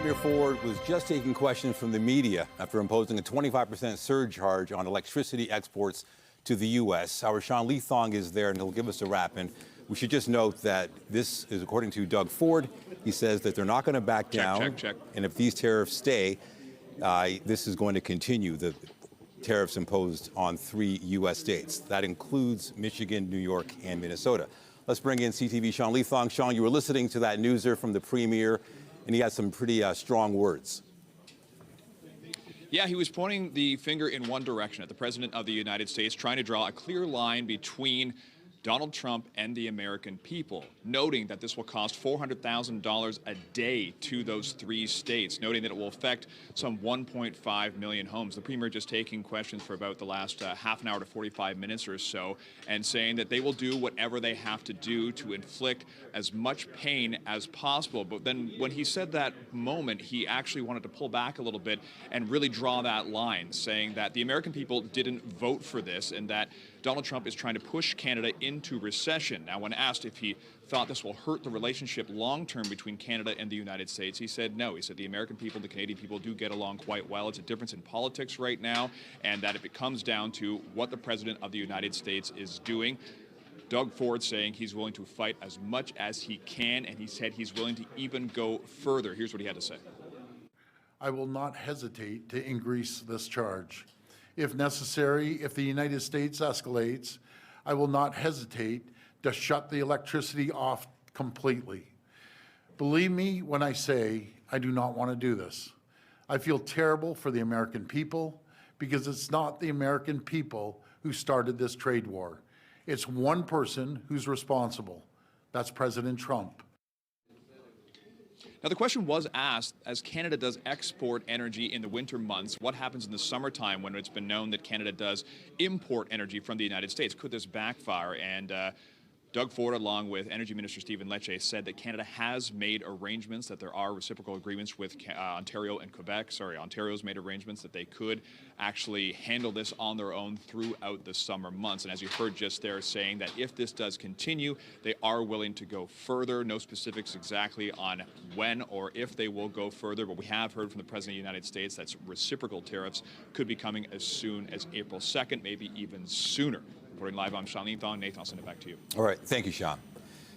Premier Ford was just taking questions from the media after imposing a 25% surcharge on electricity exports to the U.S. Our Sean Leathong is there, and he'll give us a wrap. And we should just note that this is according to Doug Ford. He says that they're not going to back down. Check. And if these tariffs stay, this is going to continue. The tariffs imposed on 3 U.S. states. That includes Michigan, New York, and Minnesota. Let's bring in CTV Sean Leathong. Sean, you were listening to that newser from the Premier, and he had some pretty strong words. Yeah, he was pointing the finger in one direction at the President of the United States, trying to draw a clear line between Donald Trump and the American people, noting that this will cost $400,000 a day to those 3 states, noting that it will affect some 1.5 million homes. The Premier just taking questions for about the last half an hour to 45 minutes or so, and saying that they will do whatever they have to do to inflict as much pain as possible. But then when he said that moment, he actually wanted to pull back a little bit and really draw that line, saying that the American people didn't vote for this and that Donald Trump is trying to push Canada into recession. Now, when asked if he thought this will hurt the relationship long-term between Canada and the United States, he said no. He said the American people, the Canadian people do get along quite well. It's a difference in politics right now, and that if it comes down to what the President of the United States is doing, Doug Ford saying he's willing to fight as much as he can, and he said he's willing to even go further. Here's what he had to say. I will not hesitate to increase this charge. If necessary, if the United States escalates, I will not hesitate to shut the electricity off completely. Believe me when I say I do not want to do this. I feel terrible for the American people because it's not the American people who started this trade war. It's one person who's responsible. That's President Trump. Now, the question was asked, as Canada does export energy in the winter months, what happens in the summertime when it's been known that Canada does import energy from the United States? Could this backfire? And Doug Ford, along with Energy Minister Stephen Lecce, said that Canada has made arrangements, that there are reciprocal agreements with Ontario and Quebec. Ontario's made arrangements that they could actually handle this on their own throughout the summer months. And as you heard just there, saying that if this does continue, they are willing to go further. No specifics exactly on when or if they will go further, but we have heard from the President of the United States that reciprocal tariffs could be coming as soon as April 2nd, maybe even sooner. Reporting live, I'm Sean Leathong. Nathan, I'll send it back to you. All right. Thank you, Sean.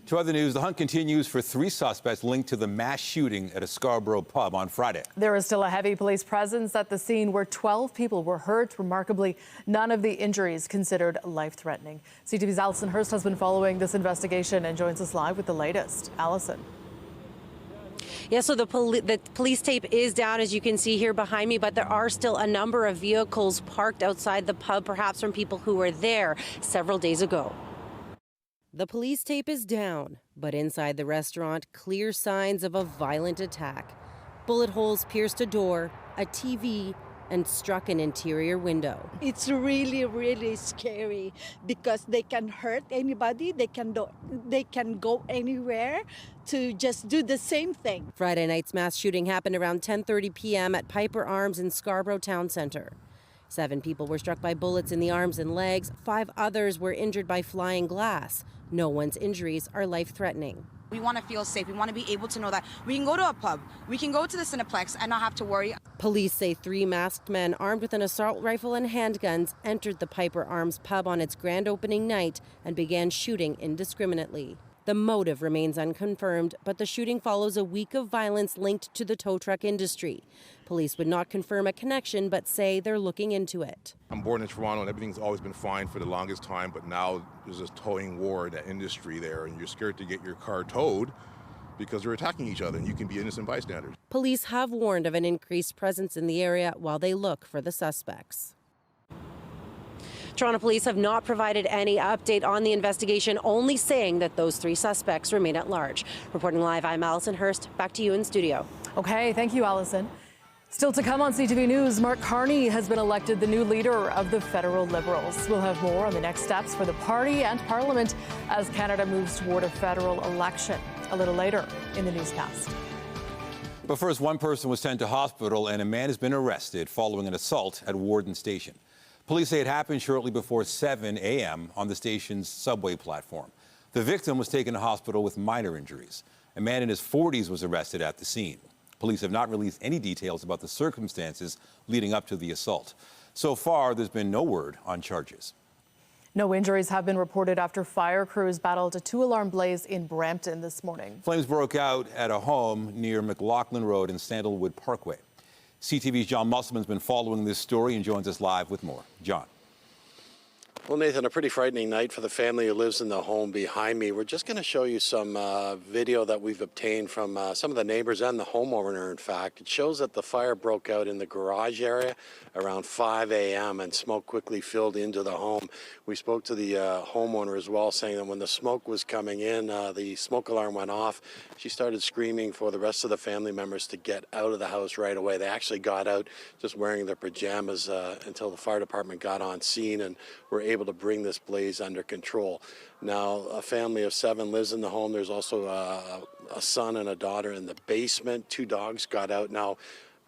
To other news, the hunt continues for 3 suspects linked to the mass shooting at a Scarborough pub on Friday. There is still a heavy police presence at the scene where 12 people were hurt. Remarkably, none of the injuries considered life-threatening. CTV's Alison Hurst has been following this investigation and joins us live with the latest. Alison. Yeah, so the police tape is down, as you can see here behind me, but there are still a number of vehicles parked outside the pub, perhaps from people who were there several days ago. The police tape is down, but inside the restaurant, clear signs of a violent attack. Bullet holes pierced a door, a TV, and struck an interior window. It's really, really scary because they can hurt anybody. They can go anywhere to just do the same thing. Friday night's mass shooting happened around 10:30 p.m. at Piper Arms in Scarborough Town Centre. 7 people were struck by bullets in the arms and legs. 5 others were injured by flying glass. No one's injuries are life-threatening. We want to feel safe. We want to be able to know that we can go to a pub, we can go to the Cineplex and not have to worry. Police say 3 masked men armed with an assault rifle and handguns entered the Piper Arms pub on its grand opening night and began shooting indiscriminately. The motive remains unconfirmed, but the shooting follows a week of violence linked to the tow truck industry. Police would not confirm a connection, but say they're looking into it. I'm born in Toronto and everything's always been fine for the longest time, but now there's this towing war in that industry there, and you're scared to get your car towed because they're attacking each other and you can be innocent bystanders. Police have warned of an increased presence in the area while they look for the suspects. Toronto police have not provided any update on the investigation, only saying that those 3 suspects remain at large. Reporting live, I'm Alison Hurst. Back to you in studio. Okay, thank you, Alison. Still to come on CTV News, Mark Carney has been elected the new leader of the federal Liberals. We'll have more on the next steps for the party and Parliament as Canada moves toward a federal election a little later in the newscast. But first, one person was sent to hospital and a man has been arrested following an assault at Warden Station. Police say it happened shortly before 7 a.m. on the station's subway platform. The victim was taken to hospital with minor injuries. A man in his 40s was arrested at the scene. Police have not released any details about the circumstances leading up to the assault. So far, there's been no word on charges. No injuries have been reported after fire crews battled a 2-alarm blaze in Brampton this morning. Flames broke out at a home near McLaughlin Road and Sandalwood Parkway. CTV's John Musselman's been following this story and joins us live with more. John. Well, Nathan, a pretty frightening night for the family who lives in the home behind me. We're just going to show you some video that we've obtained from some of the neighbors and the homeowner, in fact. It shows that the fire broke out in the garage area around 5 a.m. and smoke quickly filled into the home. We spoke to the homeowner as well, saying that when the smoke was coming in, the smoke alarm went off. She started screaming for the rest of the family members to get out of the house right away. They actually got out just wearing their pajamas until the fire department got on scene and were able to bring this blaze under control. Now, a family of 7 lives in the home. There's also a son and a daughter in the basement. 2 dogs got out. Now,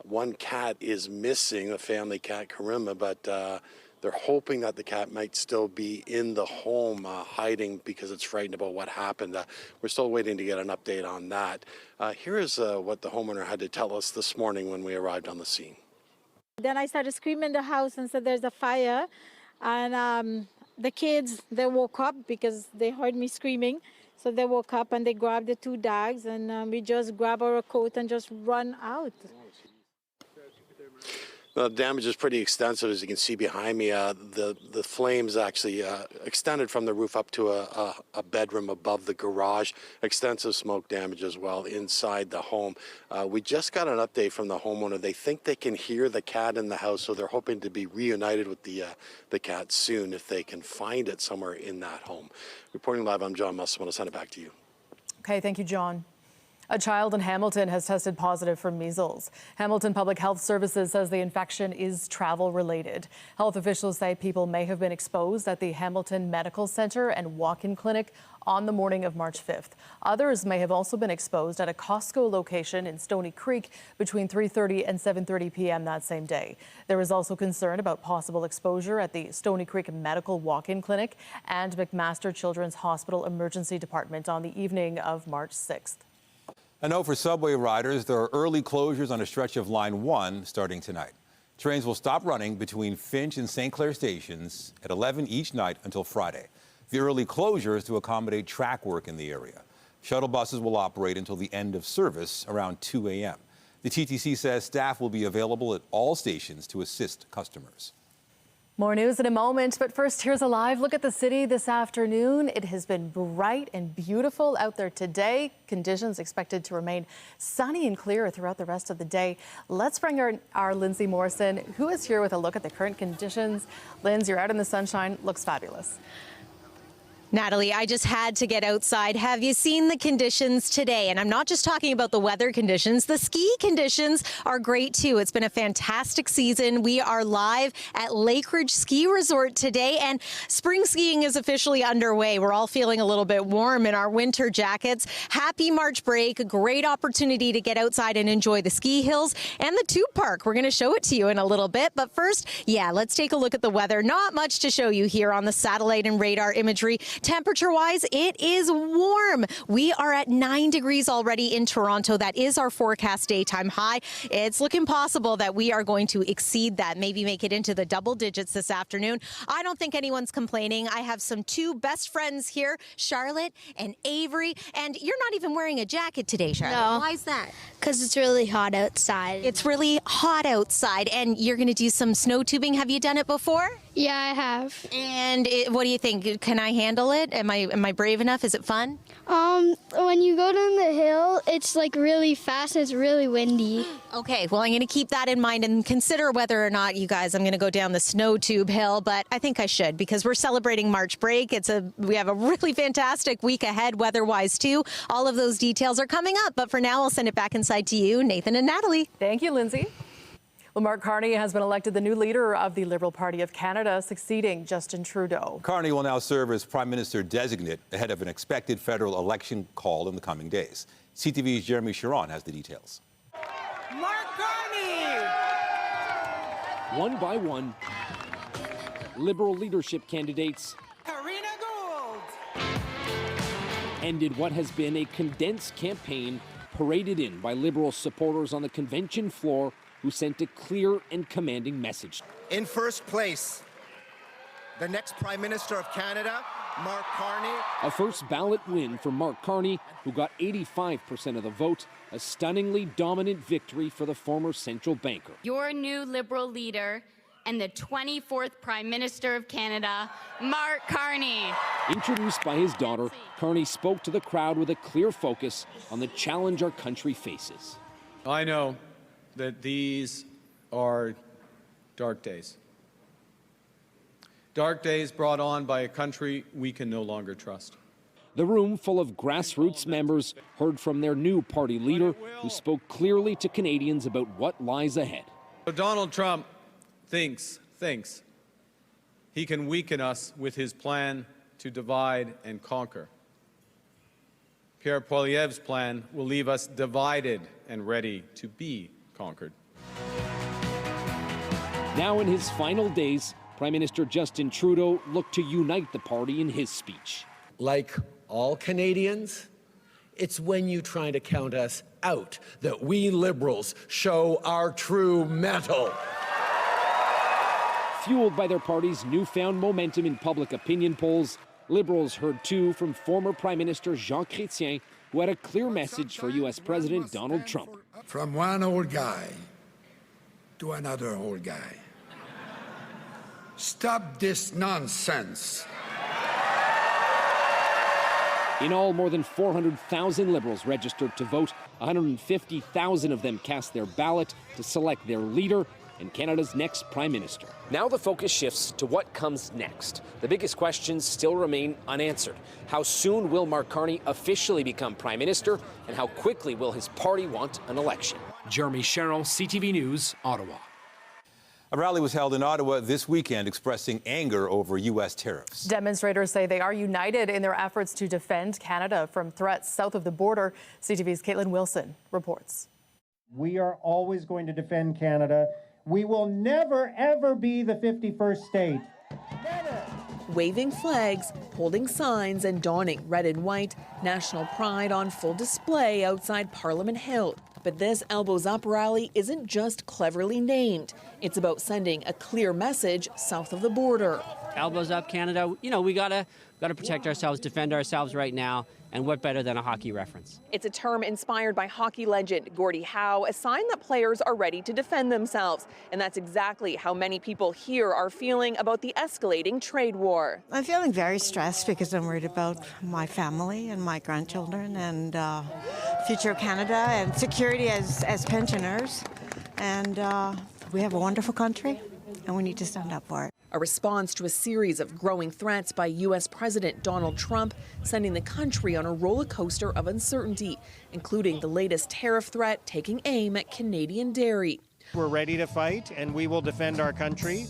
1 cat is missing, the family cat Karima, but they're hoping that the cat might still be in the home hiding because it's frightened about what happened. We're still waiting to get an update on that. Here is what the homeowner had to tell us this morning when we arrived on the scene. Then I started screaming in the house and said there's a fire. And the kids, they woke up because they heard me screaming. So they woke up and they grabbed the 2 dogs and we just grabbed our coat and just run out. The damage is pretty extensive, as you can see behind me. The flames actually extended from the roof up to a bedroom above the garage. Extensive smoke damage as well inside the home. We just got an update from the homeowner. They think they can hear the cat in the house, so they're hoping to be reunited with the cat soon if they can find it somewhere in that home. Reporting live, I'm John Musselman. I'll send it back to you. Okay, thank you, John. A child in Hamilton has tested positive for measles. Hamilton Public Health Services says the infection is travel-related. Health officials say people may have been exposed at the Hamilton Medical Center and walk-in clinic on the morning of March 5th. Others may have also been exposed at a Costco location in Stony Creek between 3:30 and 7:30 p.m. that same day. There is also concern about possible exposure at the Stony Creek Medical Walk-in Clinic and McMaster Children's Hospital Emergency Department on the evening of March 6th. A note for subway riders, there are early closures on a stretch of Line 1 starting tonight. Trains will stop running between Finch and St. Clair stations at 11 each night until Friday. The early closure is to accommodate track work in the area. Shuttle buses will operate until the end of service around 2 a.m. The TTC says staff will be available at all stations to assist customers. More news in a moment, but first, here's a live look at the city this afternoon. It has been bright and beautiful out there today. Conditions expected to remain sunny and clear throughout the rest of the day. Let's bring our Lindsay Morrison, who is here with a look at the current conditions. Lindsay, you're out in the sunshine. Looks fabulous. Natalie, I just had to get outside. Have you seen the conditions today? And I'm not just talking about the weather conditions. The ski conditions are great, too. It's been a fantastic season. We are live at Lake Ridge Ski Resort today, and spring skiing is officially underway. We're all feeling a little bit warm in our winter jackets. Happy March break. A great opportunity to get outside and enjoy the ski hills and the tube park. We're going to show it to you in a little bit. But first, let's take a look at the weather. Not much to show you here on the satellite and radar imagery. Temperature-wise, it is warm. We are at 9 degrees already in Toronto. That is our forecast daytime high. It's looking possible that we are going to exceed that, maybe make it into the double digits this afternoon. I don't think anyone's complaining. I have some 2 best friends here, Charlotte and Avery, and you're not even wearing a jacket today, Charlotte. No. Why is that? Because it's really hot outside. It's really hot outside, and you're going to do some snow tubing. Have you done it before? Yeah, I have. And what do you think? Can I handle it? Am I brave enough? Is it fun? When you go down the hill, it's like really fast and it's really windy. Okay, well, I'm going to keep that in mind and consider whether or not, you guys, I'm going to go down the snow tube hill, but I think I should because we're celebrating March break. We have a really fantastic week ahead weather-wise, too. All of those details are coming up, but for now, I'll send it back inside to you, Nathan and Natalie. Thank you, Lindsay. Well, Mark Carney has been elected the new leader of the Liberal Party of Canada, succeeding Justin Trudeau. Carney will now serve as Prime Minister designate ahead of an expected federal election called in the coming days. CTV's Jeremy Sharon has the details. Mark Carney! One by one, Liberal leadership candidates Karina Gould! ended what has been a condensed campaign paraded in by Liberal supporters on the convention floor who sent a clear and commanding message. In first place, the next Prime Minister of Canada, Mark Carney. A first ballot win for Mark Carney, who got 85% of the vote, a stunningly dominant victory for the former central banker. Your new Liberal leader and the 24th Prime Minister of Canada, Mark Carney. Introduced by his daughter, Carney spoke to the crowd with a clear focus on the challenge our country faces. I know that these are dark days. Dark days brought on by a country we can no longer trust. The room full of grassroots members heard from their new party leader, who spoke clearly to Canadians about what lies ahead. Donald Trump thinks he can weaken us with his plan to divide and conquer. Pierre Poilievre's plan will leave us divided and ready to be conquered. Now in his final days, Prime Minister Justin Trudeau looked to unite the party in his speech. Like all Canadians, it's when you try to count us out that we Liberals show our true mettle. Fueled by their party's newfound momentum in public opinion polls, Liberals heard too from former Prime Minister Jean Chrétien, who had a clear message for U.S. President Donald Trump. From one old guy to another old guy. Stop this nonsense. In all, more than 400,000 Liberals registered to vote. 150,000 of them cast their ballot to select their leader and Canada's next Prime Minister. Now the focus shifts to what comes next. The biggest questions still remain unanswered. How soon will Mark Carney officially become Prime Minister, and how quickly will his party want an election? Jeremy Sherrill, CTV News, Ottawa. A rally was held in Ottawa this weekend expressing anger over U.S. tariffs. Demonstrators say they are united in their efforts to defend Canada from threats south of the border. CTV's Caitlin Wilson reports. We are always going to defend Canada. We will never, ever be the 51st state. Never. Waving flags, holding signs, and donning red and white, national pride on full display outside Parliament Hill. But this Elbows Up rally isn't just cleverly named. It's about sending a clear message south of the border. Elbows Up Canada, you know, we gotta protect ourselves, defend ourselves right now, and what better than a hockey reference? It's a term inspired by hockey legend Gordie Howe, a sign that players are ready to defend themselves. And that's exactly how many people here are feeling about the escalating trade war. I'm feeling very stressed because I'm worried about my family and my grandchildren and future of Canada and security as pensioners. And we have a wonderful country, and we need to stand up for it. A response to a series of growing threats by U.S. President Donald Trump, sending the country on a roller coaster of uncertainty, including the latest tariff threat taking aim at Canadian dairy. We're ready to fight, and we will defend our country,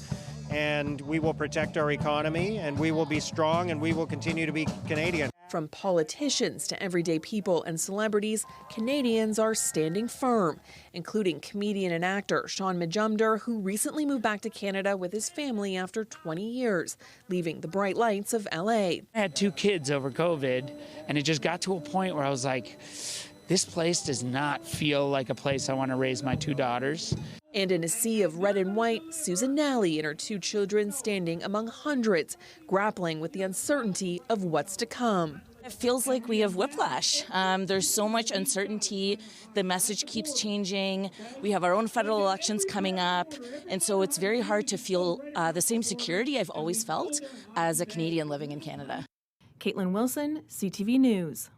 and we will protect our economy, and we will be strong, and we will continue to be Canadian. From politicians to everyday people and celebrities, Canadians are standing firm, including comedian and actor Sean Majumder, who recently moved back to Canada with his family after 20 years, leaving the bright lights of LA. I had 2 kids over COVID, and it just got to a point where I was like, this place does not feel like a place I want to raise my 2 daughters. And in a sea of red and white, Susan Nally and her 2 children standing among hundreds, grappling with the uncertainty of what's to come. It feels like we have whiplash. There's so much uncertainty. The message keeps changing. We have our own federal elections coming up. And so it's very hard to feel the same security I've always felt as a Canadian living in Canada. Caitlin Wilson, CTV News.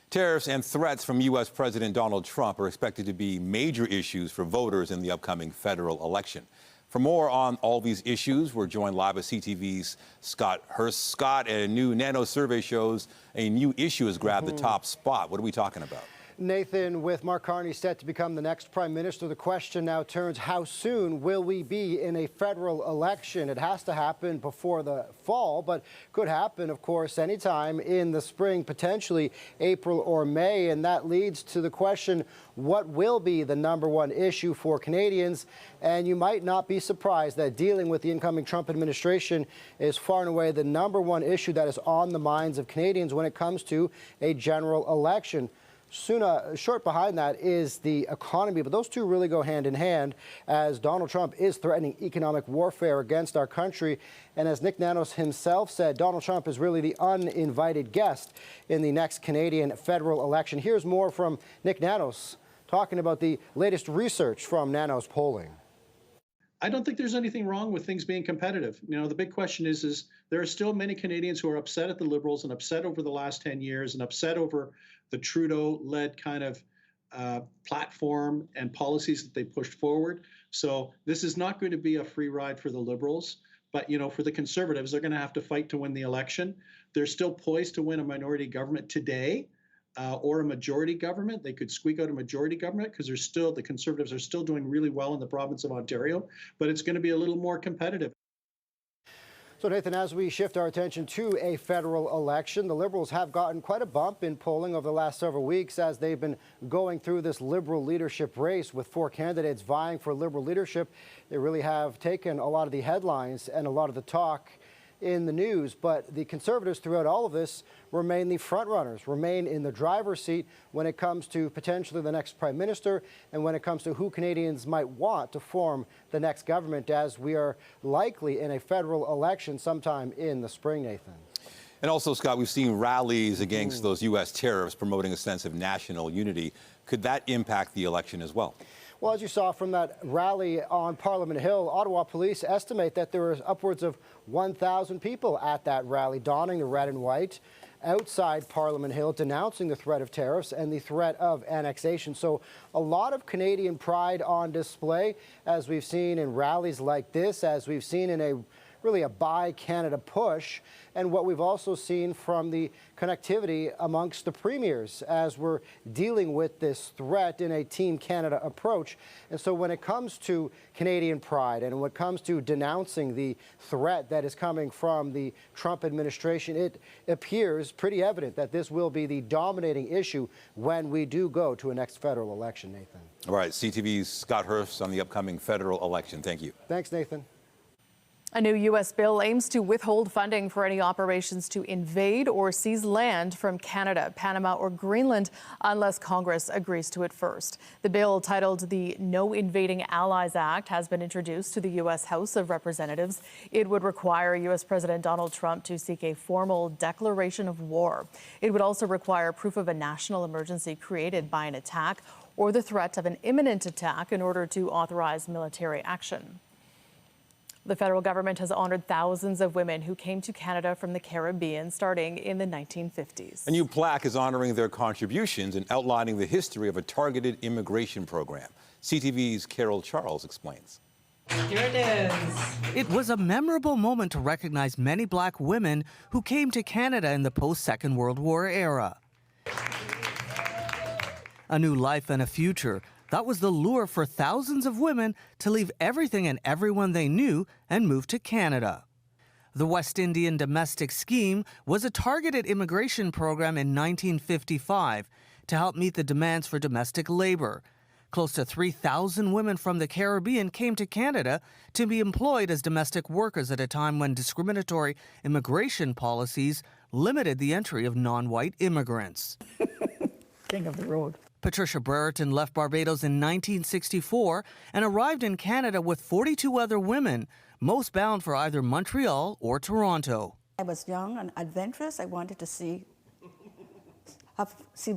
Tariffs and threats from U.S. President Donald Trump are expected to be major issues for voters in the upcoming federal election. For more on all these issues, we're joined live by CTV's Scott Hurst. Scott, a new Nano survey shows a new issue has grabbed the top spot. What are we talking about? Nathan, with Mark Carney set to become the next prime minister, the question now turns, how soon will we be in a federal election? It has to happen before the fall, but could happen, of course, anytime in the spring, potentially April or May. And that leads to the question, what will be the #1 issue for Canadians? And you might not be surprised that dealing with the incoming Trump administration is far and away the #1 issue that is on the minds of Canadians when it comes to a general election. Short behind that is the economy, but those two really go hand in hand as Donald Trump is threatening economic warfare against our country. And as Nick Nanos himself said, Donald Trump is really the uninvited guest in the next Canadian federal election. Here's more from Nick Nanos talking about the latest research from Nanos polling. I don't think there's anything wrong with things being competitive. You know, the big question is there are still many Canadians who are upset at the Liberals and upset over the last 10 years and upset over the Trudeau-led kind of platform and policies that they pushed forward. So this is not going to be a free ride for the Liberals. But, you know, for the Conservatives, they're going to have to fight to win the election. They're still poised to win a minority government today. Or a majority government. They could squeak out a majority government because the Conservatives are still doing really well in the province of Ontario, but it's going to be a little more competitive. So, Nathan, as we shift our attention to a federal election, the Liberals have gotten quite a bump in polling over the last several weeks as they've been going through this Liberal leadership race with 4 candidates vying for Liberal leadership. They really have taken a lot of the headlines and a lot of the talk in the news, but the Conservatives throughout all of this remain the front runners, remain in the driver's seat when it comes to potentially the next Prime Minister and when it comes to who Canadians might want to form the next government, as we are likely in a federal election sometime in the spring, Nathan. And also, Scott, we've seen rallies against those U.S. tariffs promoting a sense of national unity. Could that impact the election as well? Well, as you saw from that rally on Parliament Hill, Ottawa police estimate that there were upwards of 1,000 people at that rally donning the red and white outside Parliament Hill, denouncing the threat of tariffs and the threat of annexation. So a lot of Canadian pride on display, as we've seen in rallies like this, as we've seen in really a Buy Canada push, and what we've also seen from the connectivity amongst the premiers as we're dealing with this threat in a Team Canada approach. And so when it comes to Canadian pride and when it comes to denouncing the threat that is coming from the Trump administration, it appears pretty evident that this will be the dominating issue when we do go to a next federal election, Nathan. All right, CTV's Scott Hurst on the upcoming federal election. Thank you. Thanks, Nathan. A new U.S. bill aims to withhold funding for any operations to invade or seize land from Canada, Panama, or Greenland unless Congress agrees to it first. The bill, titled the No Invading Allies Act, has been introduced to the U.S. House of Representatives. It would require U.S. President Donald Trump to seek a formal declaration of war. It would also require proof of a national emergency created by an attack or the threat of an imminent attack in order to authorize military action. The federal government has honored thousands of women who came to Canada from the Caribbean starting in the 1950s. A new plaque is honoring their contributions and outlining the history of a targeted immigration program. CTV's Carol Charles explains. Here it is. It was a memorable moment to recognize many Black women who came to Canada in the post-Second World War era. A new life and a future. That was the lure for thousands of women to leave everything and everyone they knew and move to Canada. The West Indian Domestic Scheme was a targeted immigration program in 1955 to help meet the demands for domestic labor. Close to 3,000 women from the Caribbean came to Canada to be employed as domestic workers at a time when discriminatory immigration policies limited the entry of non-white immigrants. King of the road. Patricia Brereton left Barbados in 1964 and arrived in Canada with 42 other women, most bound for either Montreal or Toronto. I was young and adventurous. I wanted to see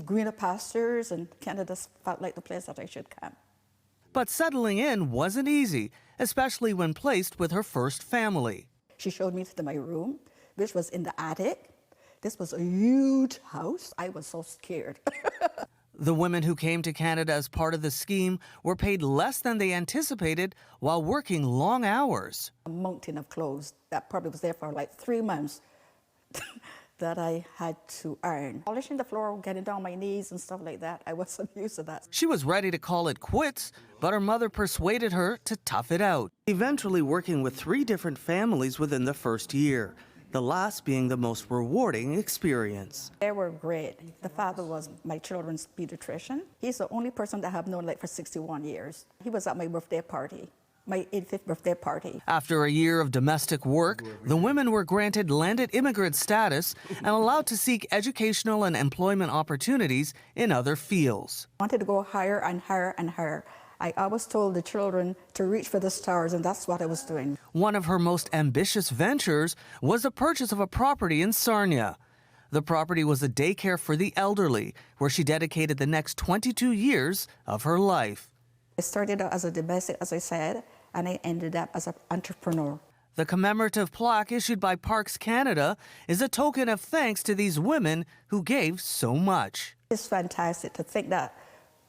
greener pastures, and Canada felt like the place that I should come. But settling in wasn't easy, especially when placed with her first family. She showed me to my room, which was in the attic. This was a huge house. I was so scared. The women who came to Canada as part of the scheme were paid less than they anticipated while working long hours. A mountain of clothes that probably was there for like 3 months that I had to earn. Polishing the floor, getting down on my knees and stuff like that. I wasn't used to that. She was ready to call it quits, but her mother persuaded her to tough it out, eventually working with 3 different families within the first year. The last being the most rewarding experience. They were great. The father was my children's pediatrician. He's the only person that I've known like for 61 years. He was at my birthday party. my 85th birthday party. After a year of domestic work, the women were granted landed immigrant status and allowed to seek educational and employment opportunities in other fields. I wanted to go higher and higher and higher. I always told the children to reach for the stars, and that's what I was doing. One of her most ambitious ventures was the purchase of a property in Sarnia. The property was a daycare for the elderly, where she dedicated the next 22 years of her life. I started out as a domestic, as I said, and I ended up as an entrepreneur. The commemorative plaque issued by Parks Canada is a token of thanks to these women who gave so much. It's fantastic to think that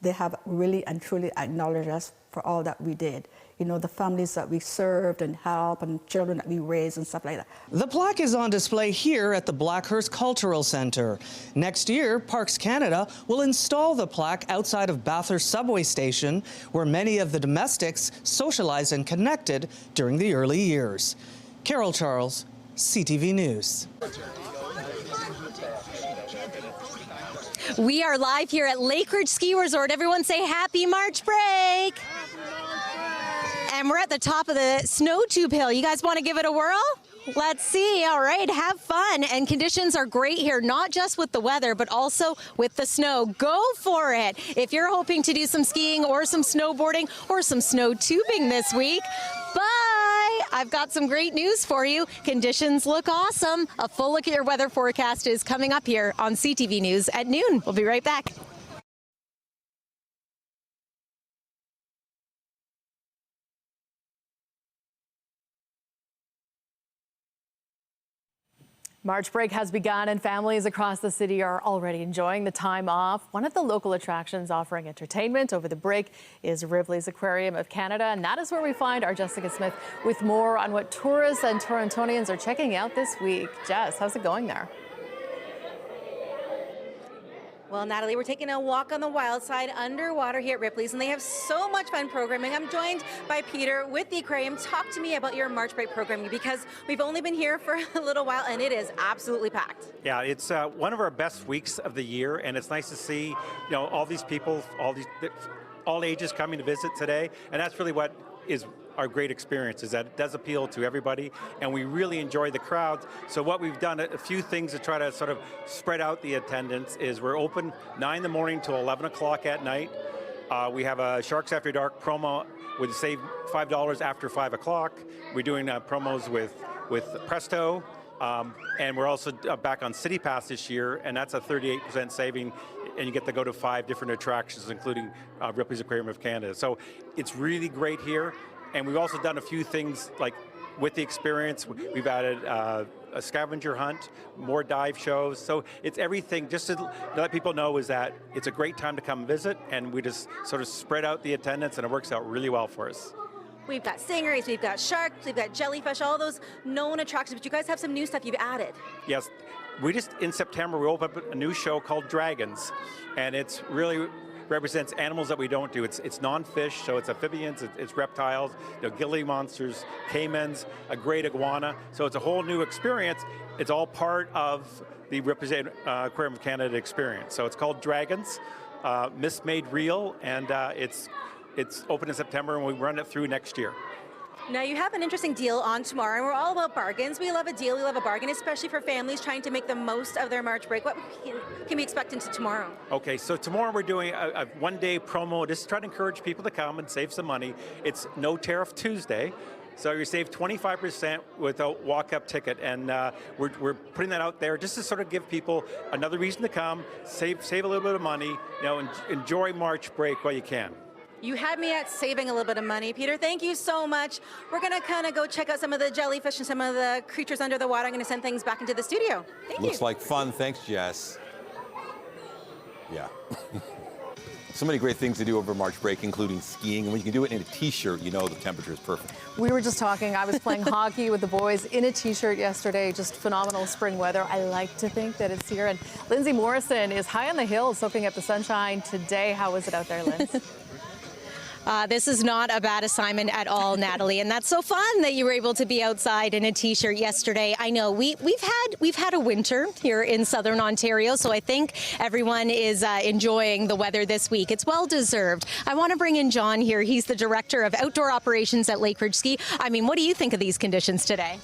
they have really and truly acknowledged us for all that we did. You know, the families that we served and helped and children that we raised and stuff like that. The plaque is on display here at the Blackhurst Cultural Centre. Next year, Parks Canada will install the plaque outside of Bathurst subway station, where many of the domestics socialized and connected during the early years. Carol Charles, CTV News. We are live here at Lake Ridge Ski Resort. Everyone say happy March break. And we're at the top of the snow tube hill. You guys want to give it a whirl? Let's see. All right, have fun. And conditions are great here, not just with the weather, but also with the snow. Go for it. If you're hoping to do some skiing or some snowboarding or some snow tubing this week, bye. I've got some great news for you. Conditions look awesome. A full look at your weather forecast is coming up here on CTV News at noon. We'll be right back. March break has begun and families across the city are already enjoying the time off. One of the local attractions offering entertainment over the break is Ripley's Aquarium of Canada, and that is where we find our Jessica Smith with more on what tourists and Torontonians are checking out this week. Jess, how's it going there? Well, Natalie, we're taking a walk on the wild side underwater here at Ripley's, and they have so much fun programming. I'm joined by Peter with the Aquarium. Talk to me about your March break programming, because we've only been here for a little while, and it is absolutely packed. Yeah, it's one of our best weeks of the year, and it's nice to see, you know, all these people, all ages coming to visit today, and that's really what is our great experience, is that it does appeal to everybody, and we really enjoy the crowds. So what we've done, a few things to try to sort of spread out the attendance, is we're open 9 in the morning till 11 o'clock at night. We have a Sharks After Dark promo with save $5 after 5 o'clock. We're doing promos with Presto, and we're also back on City Pass this year, and that's a 38% saving, and you get to go to 5 different attractions, including Ripley's Aquarium of Canada. So it's really great here. And we've also done a few things like with the experience. We've added a scavenger hunt, more dive shows. So it's everything, just to let people know, is that it's a great time to come visit, and we just sort of spread out the attendance, and it works out really well for us. We've got stingrays, we've got sharks, we've got jellyfish, all those known attractions, but you guys have some new stuff you've added. Yes, in September, we opened up a new show called Dragons, and it's really represents animals that we don't do. It's non-fish, so it's amphibians, it's reptiles, gilly monsters, caimans, a great iguana. So it's a whole new experience. It's all part of the Aquarium of Canada experience. So it's called Dragons, Myths Made Real, and it's open in September, and we run it through next year. Now, you have an interesting deal on tomorrow, and we're all about bargains. We love a deal, we love a bargain, especially for families trying to make the most of their March break. What can we expect into tomorrow? Okay, so tomorrow we're doing a one-day promo just to try to encourage people to come and save some money. It's No Tariff Tuesday. So you save 25% with a walk-up ticket, and we're putting that out there just to sort of give people another reason to come, save a little bit of money, enjoy March break while you can. You had me at saving a little bit of money. Peter, thank you so much. We're going to kind of go check out some of the jellyfish and some of the creatures under the water. I'm going to send things back into the studio. Thank you. Looks like fun. Thanks, Jess. Yeah. So many great things to do over March break, including skiing. And when you can do it in a T-shirt, you know the temperature is perfect. We were just talking. I was playing hockey with the boys in a T-shirt yesterday. Just phenomenal spring weather. I like to think that it's here. And Lindsay Morrison is high on the hill soaking up the sunshine today. How is it out there, Lindsay? This is not a bad assignment at all, Natalie, and that's so fun that you were able to be outside in a t-shirt yesterday. I know we've had a winter here in Southern Ontario, so I think everyone is enjoying the weather this week. It's well deserved. I want to bring in John here. He's the director of outdoor operations at Lakeridge Ski. I mean, what do you think of these conditions today?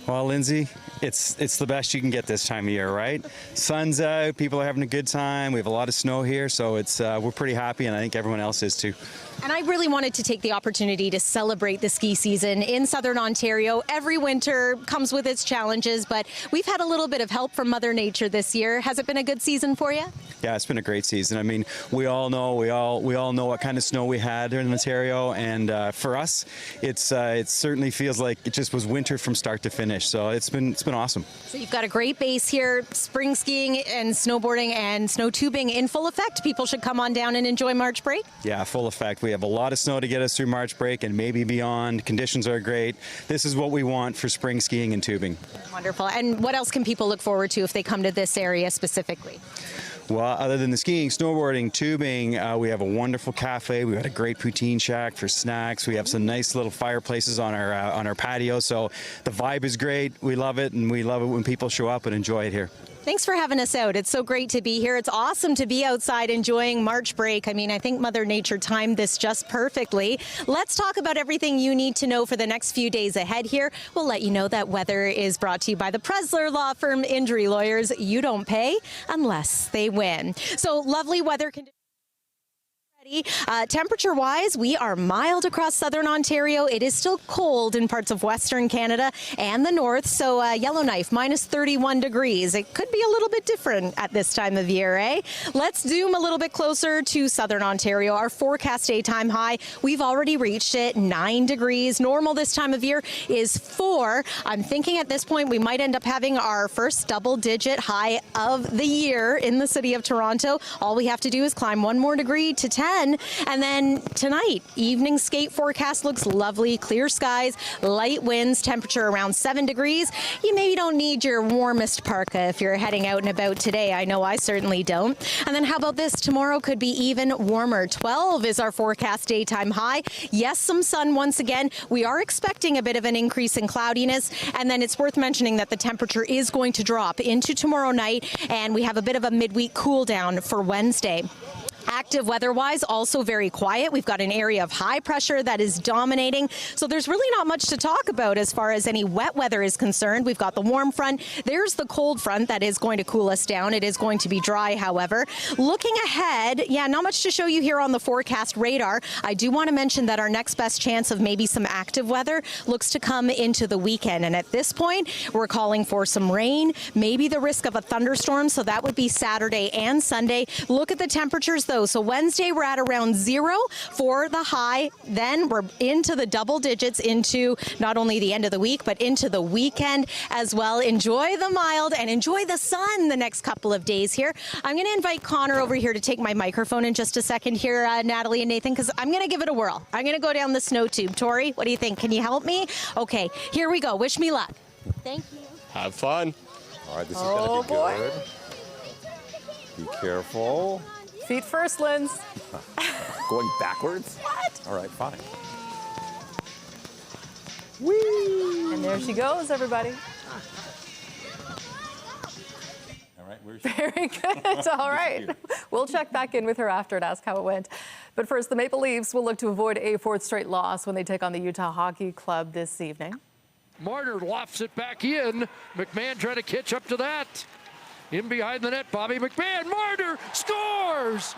Well, Lindsay, it's the best you can get this time of year, right? Sun's out, people are having a good time. We have a lot of snow here, so it's we're pretty happy, and I think everyone else is too. And I really wanted to take the opportunity to celebrate the ski season in Southern Ontario. Every winter comes with its challenges, but we've had a little bit of help from Mother Nature this year. Has it been a good season for you? Yeah, it's been a great season. I mean, we all know what kind of snow we had here in Ontario, and for us, it certainly feels like it just was winter from start to finish. So it's been awesome. So you've got a great base here. Spring skiing and snowboarding and snow tubing in full effect. People should come on down and enjoy March break. Yeah, full effect. We have a lot of snow to get us through March break and maybe beyond. Conditions are great. This is what we want for spring skiing and tubing. Wonderful. And what else can people look forward to if they come to this area specifically? Well, other than the skiing, snowboarding, tubing, we have a wonderful cafe. We've got a great poutine shack for snacks. We have some nice little fireplaces on our patio. So the vibe is great. We love it, and we love it when people show up and enjoy it here. Thanks for having us out. It's so great to be here. It's awesome to be outside enjoying March break. I mean, I think Mother Nature timed this just perfectly. Let's talk about everything you need to know for the next few days ahead here. We'll let you know that weather is brought to you by the Presler Law Firm Injury Lawyers. You don't pay unless they win. So lovely weather conditions. Temperature-wise, we are mild across Southern Ontario. It is still cold in parts of Western Canada and the north, so Yellowknife, minus 31 degrees. It could be a little bit different at this time of year, eh? Let's zoom a little bit closer to Southern Ontario. Our forecast daytime high, we've already reached it, 9 degrees. Normal this time of year is 4. I'm thinking at this point we might end up having our first double-digit high of the year in the city of Toronto. All we have to do is climb 1 more degree to 10. And then tonight, evening skate forecast looks lovely. Clear skies, light winds, temperature around 7 degrees. You maybe don't need your warmest parka if you're heading out and about today. I know I certainly don't. And then how about this? Tomorrow could be even warmer. 12 is our forecast daytime high. Yes, some sun once again. We are expecting a bit of an increase in cloudiness. And then it's worth mentioning that the temperature is going to drop into tomorrow night. And we have a bit of a midweek cool down for Wednesday. Active weather-wise, also very quiet. We've got an area of high pressure that is dominating. So there's really not much to talk about as far as any wet weather is concerned. We've got the warm front. There's the cold front that is going to cool us down. It is going to be dry, however. Looking ahead, yeah, not much to show you here on the forecast radar. I do want to mention that our next best chance of maybe some active weather looks to come into the weekend. And at this point, we're calling for some rain, maybe the risk of a thunderstorm. So that would be Saturday and Sunday. Look at the temperatures, though. So Wednesday, we're at around 0 for the high. Then we're into the double digits into not only the end of the week, but into the weekend as well. Enjoy the mild and enjoy the sun the next couple of days here. I'm going to invite Connor over here to take my microphone in just a second here, Natalie and Nathan, because I'm going to give it a whirl. I'm going to go down the snow tube. Tori, what do you think? Can you help me? Okay, here we go. Wish me luck. Thank you. Have fun. All right, this is going to be good. Be careful. Feet first, Linz. Going backwards? What? All right, fine. Whee! And there she goes, everybody. All right, where's she? Very good. All right. We'll check back in with her after and ask how it went. But first, the Maple Leafs will look to avoid a 4th straight loss when they take on the Utah Hockey Club this evening. Marner lofts it back in. McMahon trying to catch up to that. In behind the net, Bobby McMahon. Marner scores!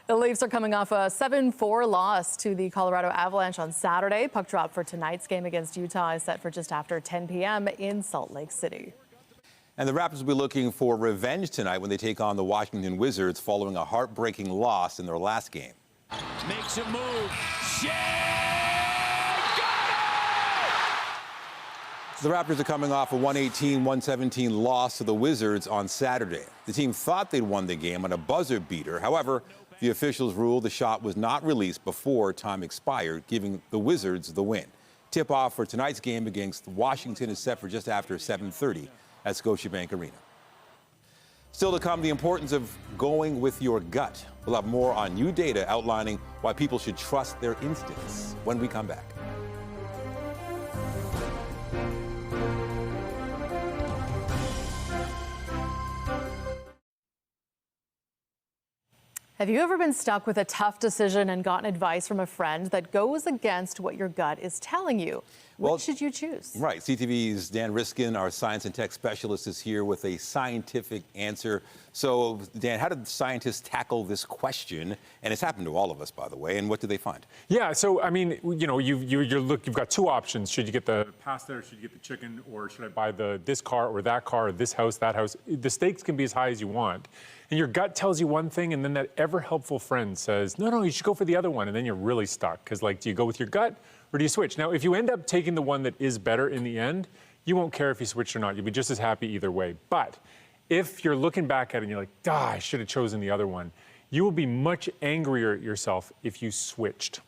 The Leafs are coming off a 7-4 loss to the Colorado Avalanche on Saturday. Puck drop for tonight's game against Utah is set for just after 10 p.m. in Salt Lake City. And the Raptors will be looking for revenge tonight when they take on the Washington Wizards following a heartbreaking loss in their last game. Makes a move. The Raptors are coming off a 118-117 loss to the Wizards on Saturday. The team thought they'd won the game on a buzzer beater. However, the officials ruled the shot was not released before time expired, giving the Wizards the win. Tip-off for tonight's game against Washington is set for just after 7:30 at Scotiabank Arena. Still to come, the importance of going with your gut. We'll have more on new data outlining why people should trust their instincts when we come back. Have you ever been stuck with a tough decision and gotten advice from a friend that goes against what your gut is telling you? What should you choose? Right. CTV's Dan Riskin, our science and tech specialist, is here with a scientific answer. So, Dan, how did scientists tackle this question? And it's happened to all of us, by the way. And what did they find? Yeah. So, I mean, you know, you've got two options. Should you get the pasta, or should you get the chicken, or should I buy this car or that car, or this house, that house? The stakes can be as high as you want. And your gut tells you one thing, and then that ever-helpful friend says, no, you should go for the other one. And then you're really stuck. Because, like, do you go with your gut, or do you switch? Now, if you end up taking the one that is better in the end, you won't care if you switched or not. You'll be just as happy either way. But if you're looking back at it and you're like, I should have chosen the other one, you will be much angrier at yourself if you switched.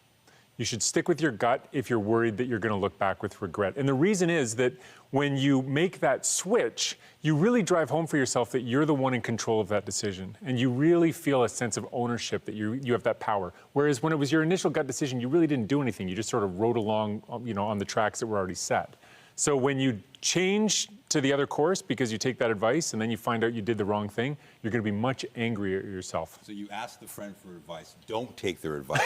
You should stick with your gut if you're worried that you're going to look back with regret. And the reason is that when you make that switch, you really drive home for yourself that you're the one in control of that decision. And you really feel a sense of ownership that you have that power. Whereas when it was your initial gut decision, you really didn't do anything. You just sort of rode along, you know, on the tracks that were already set. So when you change to the other course because you take that advice and then you find out you did the wrong thing, you're going to be much angrier at yourself. So you ask the friend for advice. Don't take their advice.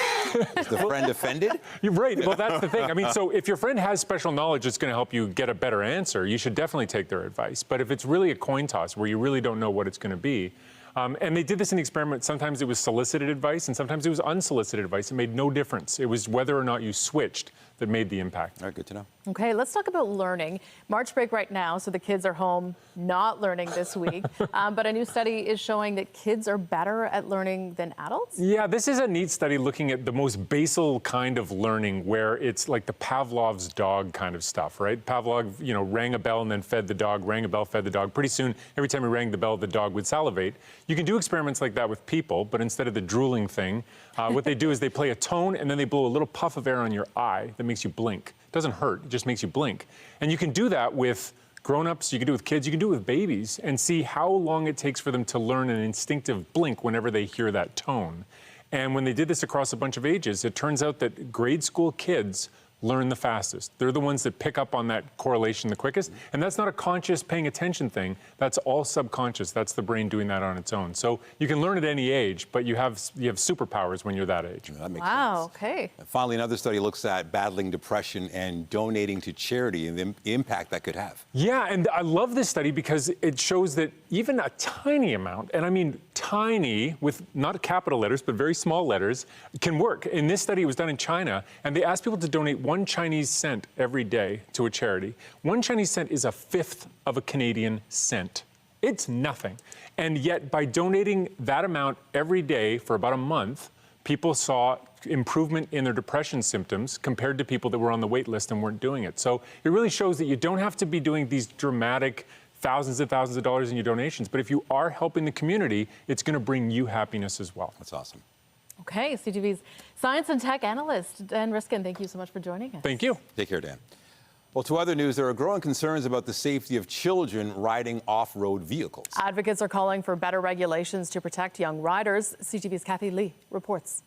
Is the friend offended? You're right. Well, that's the thing. I mean, so if your friend has special knowledge that's going to help you get a better answer, you should definitely take their advice. But if it's really a coin toss where you really don't know what it's going to be, and they did this in the experiment. Sometimes it was solicited advice, and sometimes it was unsolicited advice. It made no difference. It was whether or not you switched that made the impact. All right, good to know. Okay, let's talk about learning. March break right now, so the kids are home not learning this week. But a new study is showing that kids are better at learning than adults. Yeah, this is a neat study looking at the most basal kind of learning where it's like the Pavlov's dog kind of stuff, right? Pavlov, you know, rang a bell and then fed the dog, rang a bell, fed the dog. Pretty soon, every time he rang the bell, the dog would salivate. You can do experiments like that with people, but instead of the drooling thing, what they do is they play a tone and then they blow a little puff of air on your eye that makes you blink. It doesn't hurt, it just makes you blink. And you can do that with grown-ups, you can do it with kids, you can do it with babies and see how long it takes for them to learn an instinctive blink whenever they hear that tone. And when they did this across a bunch of ages, it turns out that grade school kids learn the fastest. They're the ones that pick up on that correlation the quickest. And that's not a conscious paying attention thing. That's all subconscious. That's the brain doing that on its own. So you can learn at any age, but you have superpowers when you're that age. That makes Wow, sense. okay. And finally, another study looks at battling depression and donating to charity and the impact that could have. Yeah, and I love this study because it shows that even a tiny amount, and I mean tiny with not capital letters, but very small letters, can work. In this study, it was done in China, and they asked people to donate 1 Chinese cent every day to a charity. 1 Chinese cent is 1/5 of a Canadian cent. It's nothing. And yet, by donating that amount every day for about a month, people saw improvement in their depression symptoms compared to people that were on the wait list and weren't doing it. So it really shows that you don't have to be doing these dramatic thousands and thousands of dollars in your donations, but if you are helping the community, it's going to bring you happiness as well. That's awesome. Okay, CTV's science and tech analyst, Dan Riskin, thank you so much for joining us. Thank you. Take care, Dan. Well, to other news, there are growing concerns about the safety of children riding off-road vehicles. Advocates are calling for better regulations to protect young riders. CTV's Kathy Lee reports.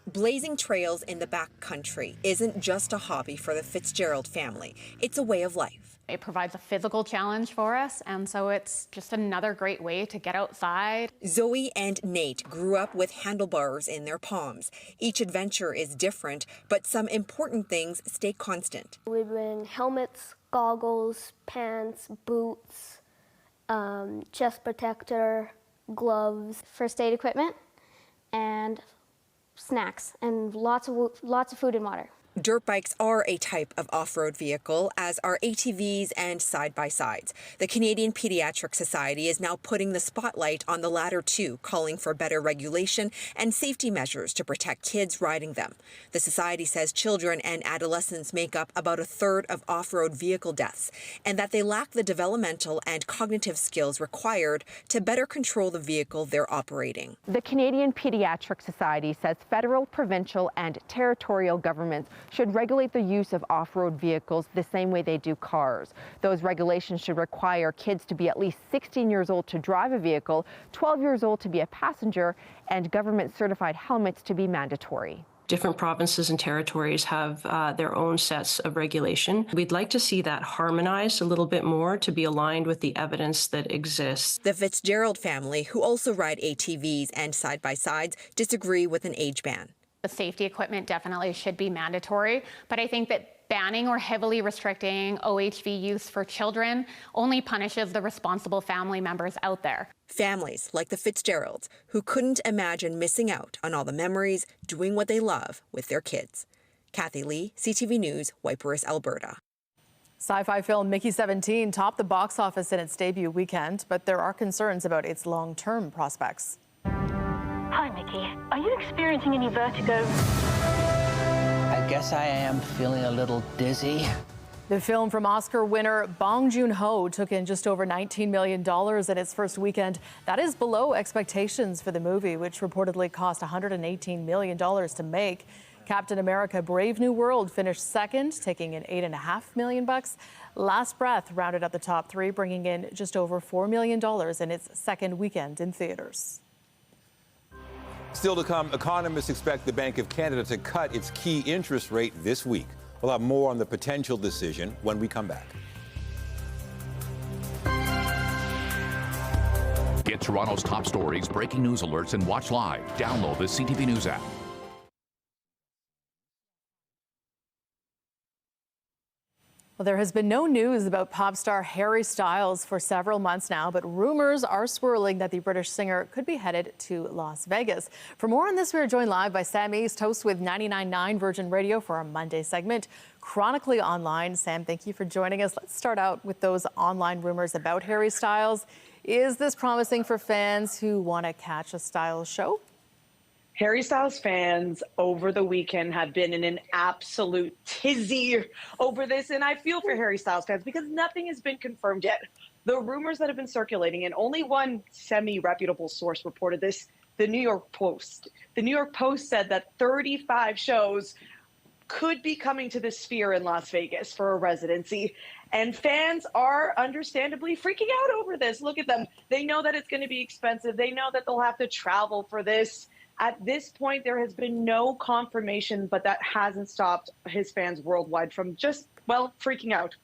Blazing trails in the backcountry isn't just a hobby for the Fitzgerald family. It's a way of life. It provides a physical challenge for us, and so it's just another great way to get outside. Zoe and Nate grew up with handlebars in their palms. Each adventure is different, but some important things stay constant. We bring helmets, goggles, pants, boots, chest protector, gloves, first aid equipment, and snacks, and lots of food and water. Dirt bikes are a type of off-road vehicle, as are ATVs and side-by-sides. The Canadian Pediatric Society is now putting the spotlight on the latter too, calling for better regulation and safety measures to protect kids riding them. The society says children and adolescents make up about 1/3 of off-road vehicle deaths, and that they lack the developmental and cognitive skills required to better control the vehicle they're operating. The Canadian Pediatric Society says federal, provincial, and territorial governments should regulate the use of off-road vehicles the same way they do cars. Those regulations should require kids to be at least 16 years old to drive a vehicle, 12 years old to be a passenger, and government-certified helmets to be mandatory. Different provinces and territories have their own sets of regulation. We'd like to see that harmonized a little bit more to be aligned with the evidence that exists. The Fitzgerald family, who also ride ATVs and side-by-sides, disagree with an age ban. The safety equipment definitely should be mandatory, but I think that banning or heavily restricting OHV use for children only punishes the responsible family members out there. Families like the Fitzgeralds, who couldn't imagine missing out on all the memories doing what they love with their kids. Kathy Lee, CTV News, Waiparis, Alberta. Sci-fi film Mickey 17 topped the box office in its debut weekend, but there are concerns about its long-term prospects. Hi, Mickey. Are you experiencing any vertigo? I guess I am feeling a little dizzy. The film from Oscar winner Bong Joon-ho took in just over $19 million in its first weekend. That is below expectations for the movie, which reportedly cost $118 million to make. Captain America: Brave New World finished second, taking in $8.5 million. Last Breath rounded out the top three, bringing in just over $4 million in its second weekend in theaters. Still to come, economists expect the Bank of Canada to cut its key interest rate this week. We'll have more on the potential decision when we come back. Get Toronto's top stories, breaking news alerts, and watch live. Download the CTV News app. Well, there has been no news about pop star Harry Styles for several months now, but rumors are swirling that the British singer could be headed to Las Vegas. For more on this, we are joined live by Sam East, host with 99.9 Virgin Radio for our Monday segment, Chronically Online. Sam, thank you for joining us. Let's start out with those online rumors about Harry Styles. Is this promising for fans who want to catch a Styles show? Harry Styles fans over the weekend have been in an absolute tizzy over this, and I feel for Harry Styles fans because nothing has been confirmed yet. The rumors that have been circulating, and only one semi-reputable source reported this, the New York Post. The New York Post said that 35 shows could be coming to the Sphere in Las Vegas for a residency, and fans are understandably freaking out over this. Look at them. They know that it's going to be expensive. They know that they'll have to travel for this. At this point, there has been no confirmation, but that hasn't stopped his fans worldwide from just, well, freaking out.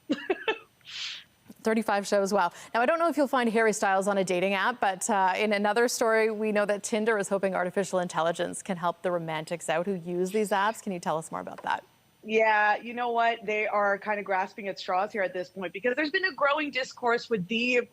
35 shows, wow. Now, I don't know if you'll find Harry Styles on a dating app, but in another story, we know that Tinder is hoping artificial intelligence can help the romantics out who use these apps. Can you tell us more about that? Yeah, you know what? They are kind of grasping at straws here at this point because there's been a growing discourse with the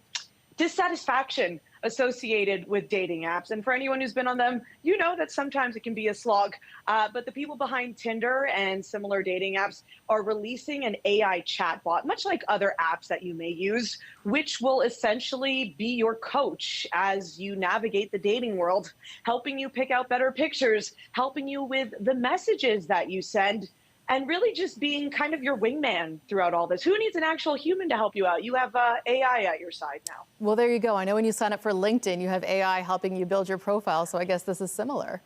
dissatisfaction associated with dating apps. And for anyone who's been on them, you know that sometimes it can be a slog. But the people behind Tinder and similar dating apps are releasing an AI chatbot, much like other apps that you may use, which will essentially be your coach as you navigate the dating world, helping you pick out better pictures, helping you with the messages that you send, and really just being kind of your wingman throughout all this. Who needs an actual human to help you out? You have AI at your side now. Well, there you go. I know when you sign up for LinkedIn, you have AI helping you build your profile, so I guess this is similar.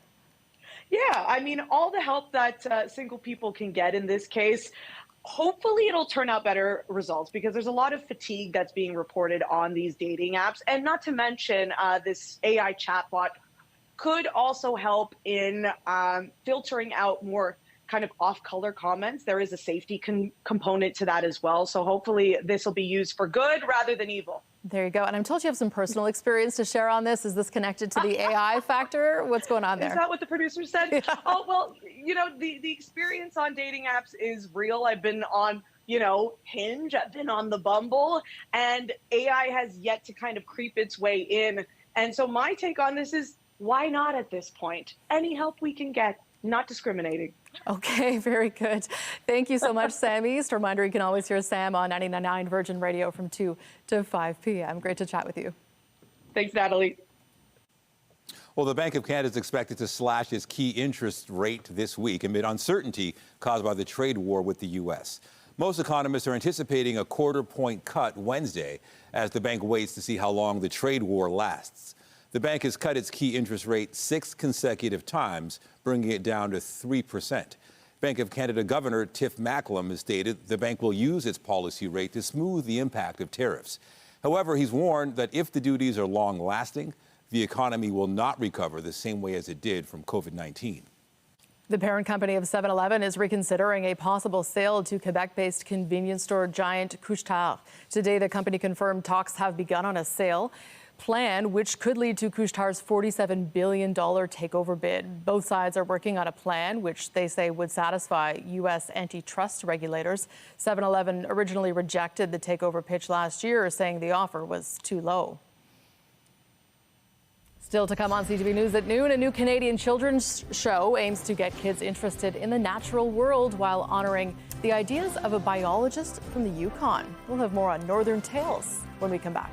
Yeah, I mean, all the help that single people can get in this case, hopefully it'll turn out better results because there's a lot of fatigue that's being reported on these dating apps. And not to mention this AI chatbot could also help in filtering out more kind of off-color comments. There is a safety component to that as well. So hopefully this will be used for good rather than evil. There you go. And I'm told you have some personal experience to share on this. Is this connected to the AI factor? What's going on there? Is that what the producer said? Yeah. Oh, well, you know, the experience on dating apps is real. I've been on, you know, Hinge. I've been on the Bumble, and AI has yet to kind of creep its way in. And so my take on this is, why not at this point? Any help we can get, not discriminating. Okay, very good. Thank you so much, Sam East. Reminder, you can always hear Sam on 99.9 Virgin Radio from 2 to 5 p.m. Great to chat with you. Thanks, Natalie. Well, the Bank of Canada is expected to slash its key interest rate this week amid uncertainty caused by the trade war with the U.S. Most economists are anticipating a quarter-point cut Wednesday as the bank waits to see how long the trade war lasts. The bank has cut its key interest rate 6 consecutive times, bringing it down to 3%. Bank of Canada Governor Tiff Macklem has stated the bank will use its policy rate to smooth the impact of tariffs. However, he's warned that if the duties are long-lasting, the economy will not recover the same way as it did from COVID-19. The parent company of 7-Eleven is reconsidering a possible sale to Quebec-based convenience store giant Couche-Tard. Today, the company confirmed talks have begun on a sale plan, which could lead to Couche-Tard's $47 billion takeover bid. Both sides are working on a plan which they say would satisfy U.S. antitrust regulators. 7-Eleven originally rejected the takeover pitch last year, saying the offer was too low. Still to come on CTV News at noon, a new Canadian children's show aims to get kids interested in the natural world while honoring the ideas of a biologist from the Yukon. We'll have more on Northern Tales when we come back.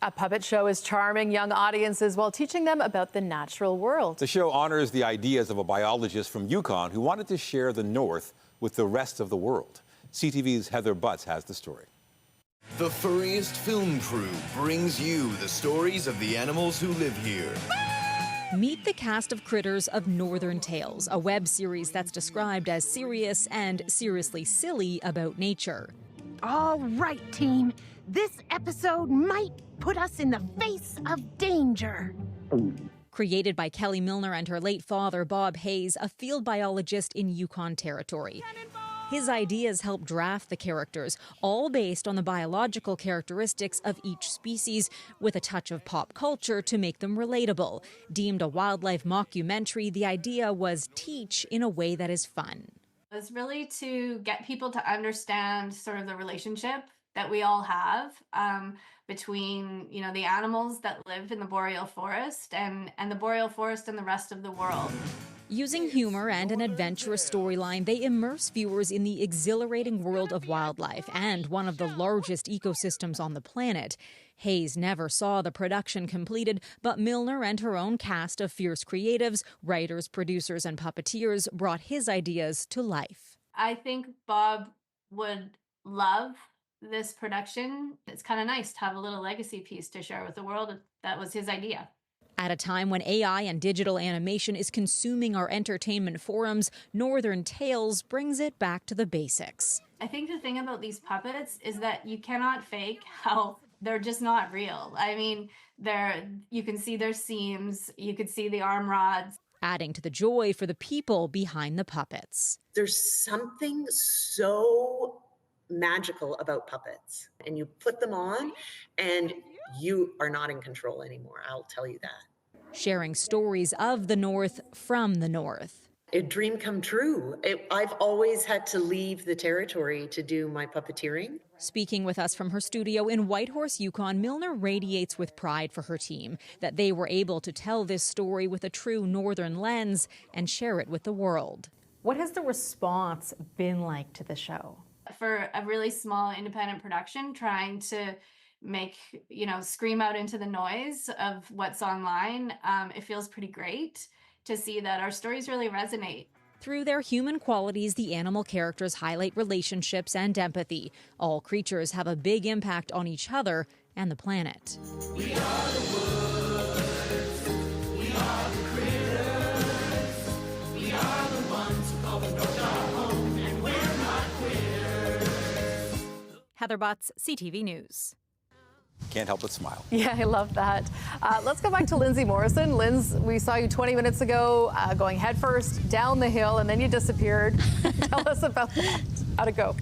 A puppet show is charming young audiences while teaching them about the natural world. The show honors the ideas of a biologist from Yukon who wanted to share the North with the rest of the world. CTV's Heather Butts has the story. The furriest film crew brings you the stories of the animals who live here. Meet the cast of critters of Northern Tales, a web series that's described as serious and seriously silly about nature. All right, team. This episode might put us in the face of danger. Created by Kelly Milner and her late father, Bob Hayes, a field biologist in Yukon Territory. His ideas helped draft the characters, all based on the biological characteristics of each species, with a touch of pop culture to make them relatable. Deemed a wildlife mockumentary, the idea was teach in a way that is fun. It was really to get people to understand sort of the relationship that we all have between, the animals that live in the boreal forest and the boreal forest and the rest of the world. Using humor and an adventurous storyline, they immerse viewers in the exhilarating world of wildlife and one of the largest ecosystems on the planet. Hayes never saw the production completed, but Milner and her own cast of fierce creatives, writers, producers, and puppeteers brought his ideas to life. I think Bob would love this production. It's kind of nice to have a little legacy piece to share with the world. That was his idea. At a time when AI and digital animation is consuming our entertainment forums, Northern Tales brings it back to the basics. I think the thing about these puppets is that you cannot fake how they're just not real. I mean, you can see their seams, you could see the arm rods. Adding to the joy for the people behind the puppets. There's something so magical about puppets, and you put them on and you are not in control anymore. I'll tell you that. Sharing stories of the North from the North. A dream come true. I've always had to leave the territory to do my puppeteering. Speaking with us from her studio in Whitehorse, Yukon, Milner radiates with pride for her team that they were able to tell this story with a true Northern lens and share it with the world. What has the response been like to the show? For a really small independent production, trying to make, scream out into the noise of what's online, it feels pretty great to see that our stories really resonate. Through their human qualities, the animal characters highlight relationships and empathy. All creatures have a big impact on each other and the planet. We are the woods, we are the critters, we are the ones who call the North our home, and we're not quitters. Heather Butts, CTV News. Can't help but smile. Yeah, I love that. Let's go back to Lindsay Morrison. Linz, we saw you 20 minutes ago going headfirst down the hill, and then you disappeared. Tell us about that. How'd it go?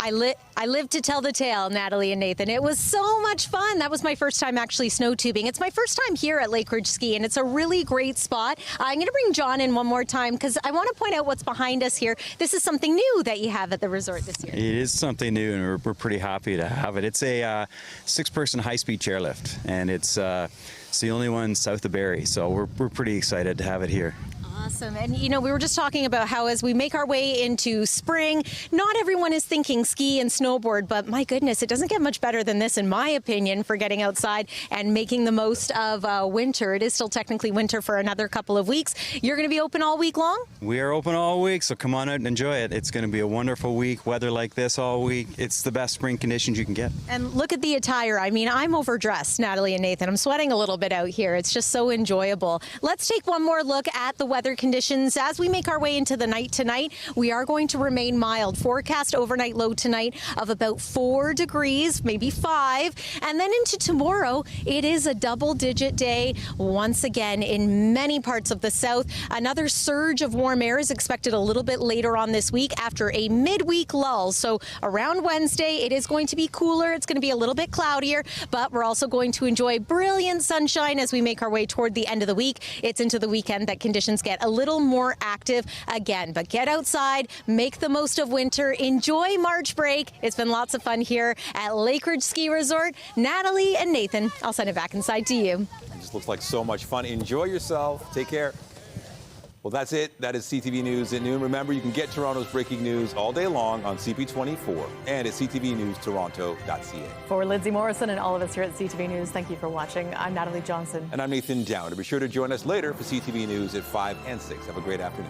I lived to tell the tale, Natalie and Nathan. It was so much fun. That was my first time actually snow tubing. It's my first time here at Lake Ridge Ski, and it's a really great spot. I'm going to bring John in one more time because I want to point out what's behind us here. This is something new that you have at the resort this year. It is something new, and we're pretty happy to have it. It's a 6-person high-speed chairlift, and it's the only one south of Barrie, so we're pretty excited to have it here. Awesome. And, you know, we were just talking about how as we make our way into spring, not everyone is thinking ski and snowboard, but my goodness, it doesn't get much better than this, in my opinion, for getting outside and making the most of winter. It is still technically winter for another couple of weeks. You're going to be open all week long? We are open all week, so come on out and enjoy it. It's going to be a wonderful week. Weather like this all week. It's the best spring conditions you can get. And look at the attire. I mean, I'm overdressed, Natalie and Nathan. I'm sweating a little bit out here. It's just so enjoyable. Let's take one more look at the weather conditions. As we make our way into the night tonight, we are going to remain mild. Forecast overnight low tonight of about 4 degrees, maybe 5. And then into tomorrow, it is a double-digit day once again in many parts of the south. Another surge of warm air is expected a little bit later on this week after a midweek lull. So around Wednesday, it is going to be cooler. It's going to be a little bit cloudier, but we're also going to enjoy brilliant sunshine as we make our way toward the end of the week. It's into the weekend that conditions get a little more active again. But get outside, make the most of winter, enjoy March break. It's been lots of fun here at Lake Ridge Ski Resort. Natalie and Nathan, I'll send it back inside to you. It just looks like so much fun. Enjoy yourself. Take care. Well, that's it. That is CTV News at noon. Remember, you can get Toronto's breaking news all day long on CP24 and at ctvnewstoronto.ca. For Lindsay Morrison and all of us here at CTV News, thank you for watching. I'm Natalie Johnson. And I'm Nathan Downer. Be sure to join us later for CTV News at 5 and 6. Have a great afternoon.